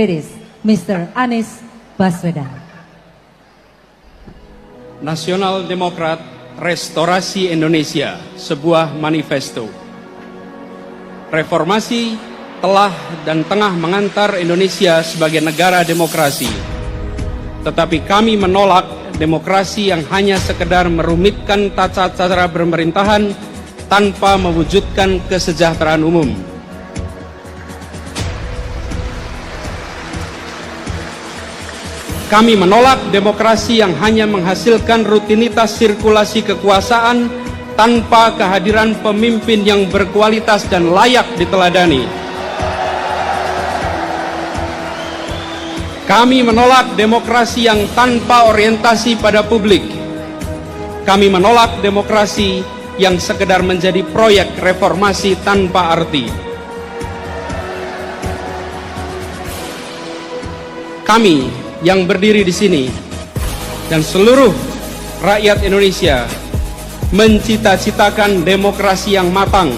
It is Mr. Anies Baswedan. Nasional Demokrat Restorasi Indonesia, sebuah manifesto. Reformasi telah dan tengah mengantar Indonesia sebagai negara demokrasi. Tetapi kami menolak demokrasi yang hanya sekedar merumitkan tata cara pemerintahan tanpa mewujudkan kesejahteraan umum. Kami menolak demokrasi yang hanya menghasilkan rutinitas sirkulasi kekuasaan tanpa kehadiran pemimpin yang berkualitas dan layak diteladani. Kami menolak demokrasi yang tanpa orientasi pada publik. Kami menolak demokrasi yang sekedar menjadi proyek reformasi tanpa arti. Kami yang berdiri di sini dan seluruh rakyat Indonesia mencita-citakan demokrasi yang matang,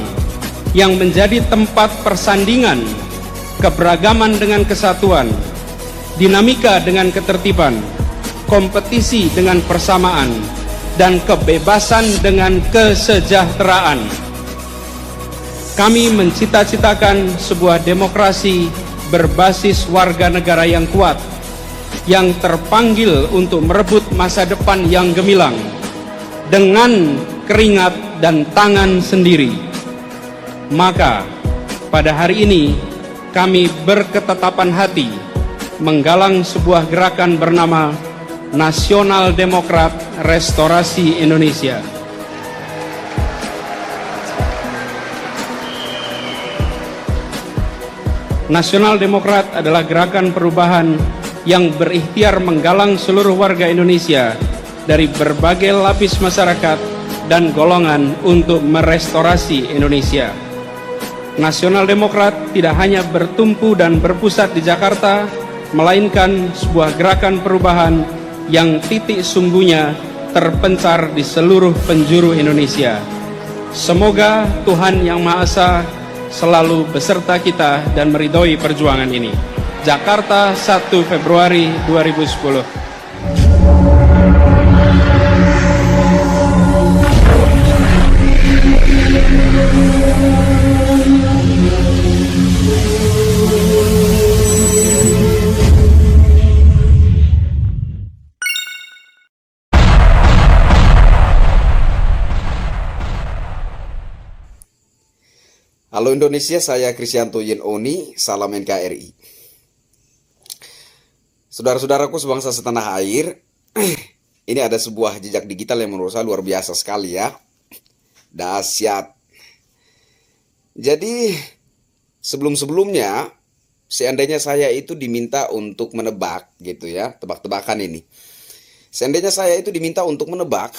yang menjadi tempat persandingan, keberagaman dengan kesatuan, dinamika dengan ketertiban, kompetisi dengan persamaan, dan kebebasan dengan kesejahteraan. Kami mencita-citakan sebuah demokrasi berbasis warga negara yang kuat, yang terpanggil untuk merebut masa depan yang gemilang dengan keringat dan tangan sendiri. Maka pada hari ini kami berketetapan hati menggalang sebuah gerakan bernama Nasional Demokrat Restorasi Indonesia. Nasional Demokrat adalah gerakan perubahan yang berikhtiar menggalang seluruh warga Indonesia dari berbagai lapis masyarakat dan golongan untuk merestorasi Indonesia. Nasional Demokrat tidak hanya bertumpu dan berpusat di Jakarta, melainkan sebuah gerakan perubahan yang titik sumbunya terpencar di seluruh penjuru Indonesia. Semoga Tuhan Yang Maha Esa selalu beserta kita dan meridhoi perjuangan ini. Jakarta, 1 Februari 2010. Halo Indonesia, saya Kristianto Yen Oni, salam NKRI. Saudara-saudaraku sebangsa setanah air, ini ada sebuah jejak digital yang menurut saya luar biasa sekali ya. Dahsyat. Jadi sebelum-sebelumnya, seandainya saya itu diminta untuk menebak gitu ya, tebak-tebakan ini. Seandainya saya itu diminta untuk menebak,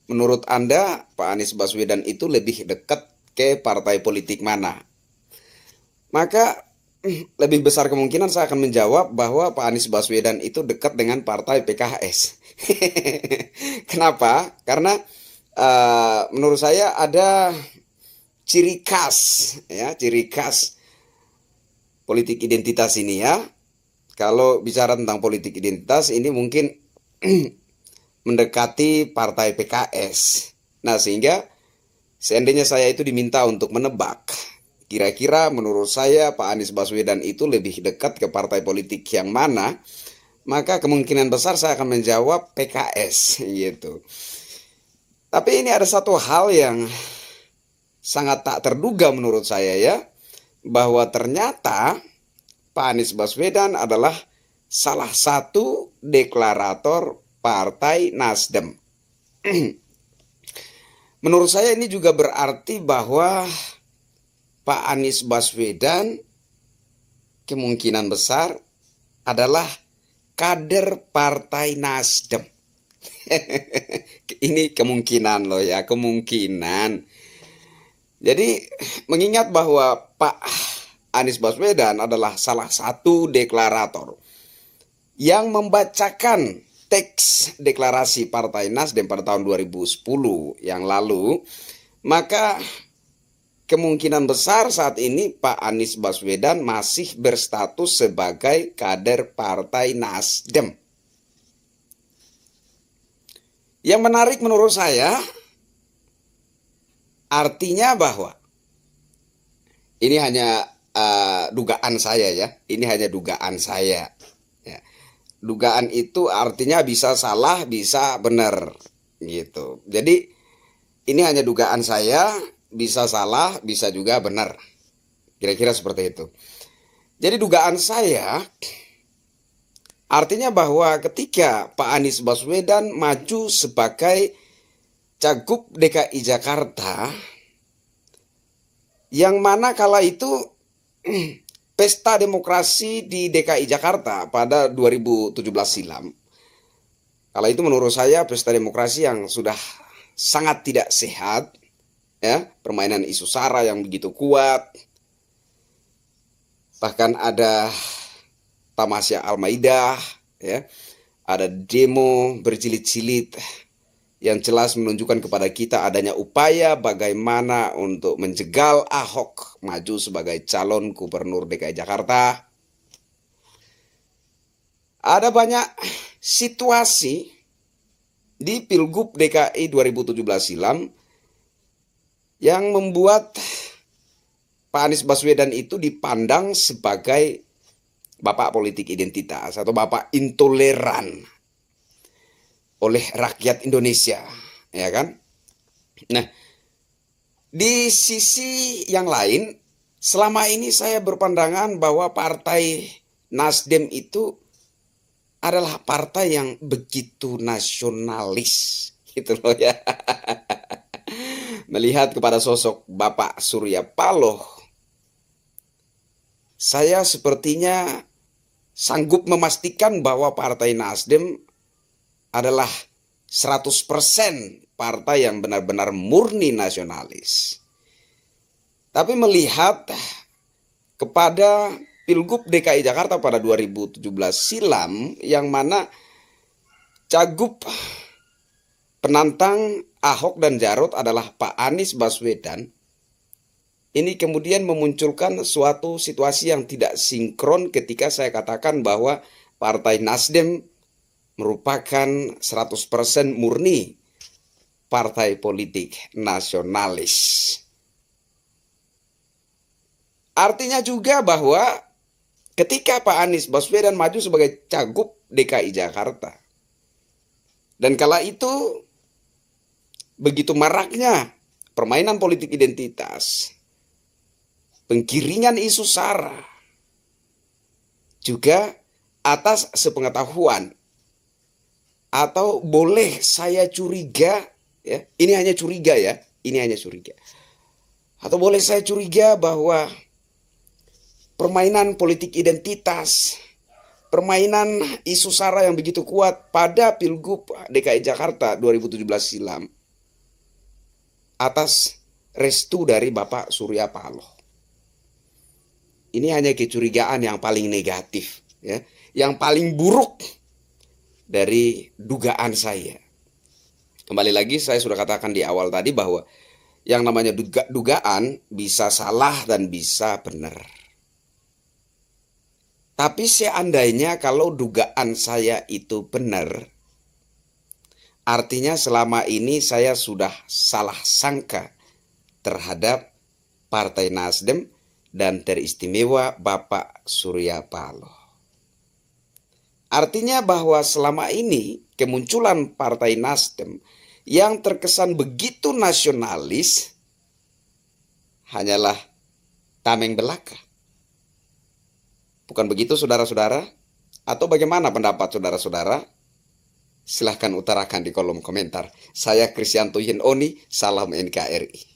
menurut Anda Pak Anies Baswedan itu lebih dekat ke partai politik mana? Maka lebih besar kemungkinan saya akan menjawab bahwa Pak Anies Baswedan itu dekat dengan partai PKS. Kenapa? Karena menurut saya ada ciri khas ya, ciri khas politik identitas ini ya. Kalau bicara tentang politik identitas ini mungkin mendekati partai PKS. Nah, sehingga seandainya saya itu diminta untuk menebak, kira-kira menurut saya Pak Anies Baswedan itu lebih dekat ke partai politik yang mana, maka kemungkinan besar saya akan menjawab PKS gitu. Tapi ini ada satu hal yang sangat tak terduga menurut saya ya, bahwa ternyata Pak Anies Baswedan adalah salah satu deklarator Partai Nasdem. Menurut saya ini juga berarti bahwa Pak Anies Baswedan kemungkinan besar adalah kader Partai Nasdem. Ini kemungkinan loh ya, kemungkinan. Jadi mengingat bahwa Pak Anies Baswedan adalah salah satu deklarator yang membacakan teks deklarasi Partai Nasdem pada tahun 2010 yang lalu, maka kemungkinan besar saat ini Pak Anies Baswedan masih berstatus sebagai kader Partai Nasdem. Yang menarik menurut saya, artinya bahwa ini hanya dugaan saya ya, ini hanya dugaan saya. Ya. Dugaan itu artinya bisa salah, bisa benar, gitu. Jadi ini hanya dugaan saya, bisa salah, bisa juga benar. Kira-kira seperti itu. Jadi dugaan saya artinya bahwa ketika Pak Anies Baswedan maju sebagai Cagup DKI Jakarta, yang mana kala itu pesta demokrasi di DKI Jakarta pada 2017 silam. Kala itu menurut saya pesta demokrasi yang sudah sangat tidak sehat, ya, permainan isu sara yang begitu kuat. Bahkan ada tamasya Al-Maidah, ya. Ada demo berjilid-jilid yang jelas menunjukkan kepada kita adanya upaya bagaimana untuk menjegal Ahok maju sebagai calon gubernur DKI Jakarta. Ada banyak situasi di Pilgub DKI 2017 silam yang membuat Pak Anies Baswedan itu dipandang sebagai bapak politik identitas atau bapak intoleran oleh rakyat Indonesia, ya kan? Nah, di sisi yang lain, selama ini saya berpandangan bahwa Partai Nasdem itu adalah partai yang begitu nasionalis, gitu loh ya. Melihat kepada sosok Bapak Surya Paloh, saya sepertinya sanggup memastikan bahwa Partai Nasdem adalah 100% partai yang benar-benar murni nasionalis. Tapi melihat kepada Pilgub DKI Jakarta pada 2017 silam, yang mana cagup penantang Ahok dan Jarot adalah Pak Anies Baswedan, ini kemudian memunculkan suatu situasi yang tidak sinkron ketika saya katakan bahwa Partai Nasdem merupakan 100% murni partai politik nasionalis. Artinya juga bahwa ketika Pak Anies Baswedan maju sebagai cagup DKI Jakarta, dan kala itu begitu maraknya permainan politik identitas, penggiringan isu sara, juga atas sepengetahuan atau boleh saya curiga, ya, ini hanya curiga ya, ini hanya curiga. Atau boleh saya curiga bahwa permainan politik identitas, permainan isu sara yang begitu kuat pada Pilgub DKI Jakarta 2017 silam atas restu dari Bapak Surya Paloh. Ini hanya kecurigaan yang paling negatif, ya, yang paling buruk dari dugaan saya. Kembali lagi saya sudah katakan di awal tadi bahwa yang namanya dugaan bisa salah dan bisa benar. Tapi seandainya kalau dugaan saya itu benar, artinya selama ini saya sudah salah sangka terhadap Partai Nasdem dan teristimewa Bapak Surya Paloh. Artinya bahwa selama ini kemunculan Partai Nasdem yang terkesan begitu nasionalis hanyalah tameng belaka. Bukan begitu saudara-saudara? Atau bagaimana pendapat saudara-saudara? Silahkan utarakan di kolom komentar. Saya Kristianto Yen Oni, salam NKRI.